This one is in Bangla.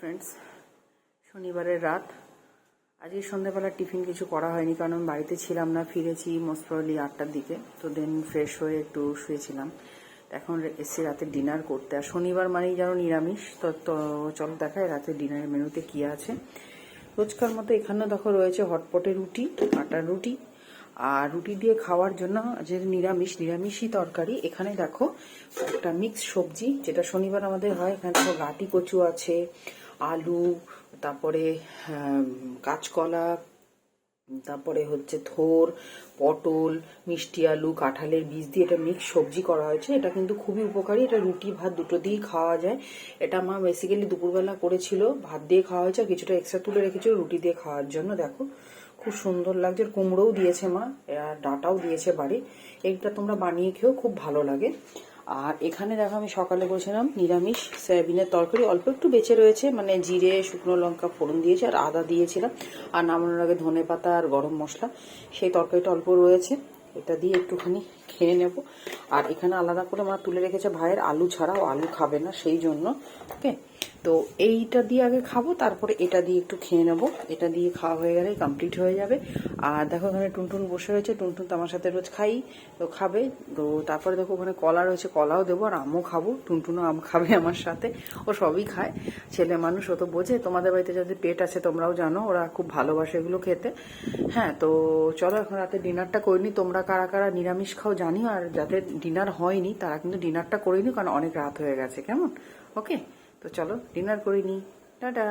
ফ্রেন্ডস, শনিবারের রাত। আজকে সন্ধ্যাবেলা টিফিন কিছু করা হয়নি, কারণ আমি বাড়িতে ছিলাম না। ফিরেছি মোস্ট প্রবাবলি 8টার দিকে। তো দেন ফ্রেশ হয়ে একটু শুয়েছিলাম। এখন এসে রাতে ডিনার করতে। আর শনিবার মানেই যেন নিরামিষ। তো চলো দেখায় রাতে ডিনারের মেনুতে কী আছে। রোজকার মতো এখানে দেখো রয়েছে হটপটে রুটি, আটার রুটি। আর রুটি দিয়ে খাওয়ার জন্য যে নিরামিষই তরকারি। এখানে দেখো একটা মিক্স সবজি, যেটা শনিবার আমাদের হয়। এখানে দেখো গাটি কচু আছে, আলু, তারপরে কাঁচকলা, তারপরে হচ্ছে থোর, পটল, মিষ্টি আলু, কাঁঠালের বীজ দিয়ে এটা মিক্স সবজি করা হয়েছে। এটা কিন্তু খুবই উপকারী। এটা রুটি ভাত দুটো দিয়েই খাওয়া যায়। এটা মা বেসিক্যালি দুপুরবেলা করেছিল, ভাত দিয়ে খাওয়া হয়েছে। কিছুটা এক্সট্রা তুলে রেখেছিল রুটি দিয়ে খাওয়ার জন্য। দেখো খুব সুন্দর লাগছে। কুমড়োও দিয়েছে মা, আর ডাঁটাও দিয়েছে বাড়ি। এইটা তোমরা বানিয়ে খেয়েও খুব ভালো লাগে। আর এখানে দেখো আমি সকালে করেছিলাম নিরামিষ সয়াবিনের তরকারি। অল্প একটু বেঁচে রয়েছে, মানে জিরে শুকনো লঙ্কা ফোড়ন দিয়েছি আর আদা দিয়েছিলাম। আর নামানোর আগে ধনে পাতা আর গরম মশলা, সেই তরকারিটা অল্প রয়েছে। এটা দিয়ে একটুখানি খেয়ে নেব। আর এখানে আলাদা করে মা তুলে রেখেছে ভাইয়ের আলু ছাড়াও, আলু খাবে না সেই জন্য। ওকে, তো এইটা দিয়ে আগে খাবো, তারপরে এটা দিয়ে একটু খেয়ে নেবো। এটা দিয়ে খাওয়া হয়ে গেলে কমপ্লিট হয়ে যাবে। আর দেখো এখানে টুনটুন বসে রয়েছে। টুনটুন তো আমার সাথে রোজ খাই, তো খাবে। তো তারপরে দেখো ওখানে কলা রয়েছে, কলাও দেবো। আর আমও খাবো, টুনটুনও আম খাবে আমার সাথে। ও সবই খায়, ছেলে মানুষ, ও তো বোঝে। তোমাদের বাড়িতে যাদের পেট আছে তোমরাও জানো, ওরা খুব ভালোবাসে এগুলো খেতে। হ্যাঁ, তো চলো এখন রাতে ডিনারটা করে নি। তোমরা কারা কারা নিরামিষ খাও জানিও, আর যাদের ডিনার হয়নি তারা কিন্তু ডিনারটা করে নিও, কারণ অনেক রাত হয়ে গেছে। কেমন? ওকে, তো চলো ডিনার করে নি। টাটা।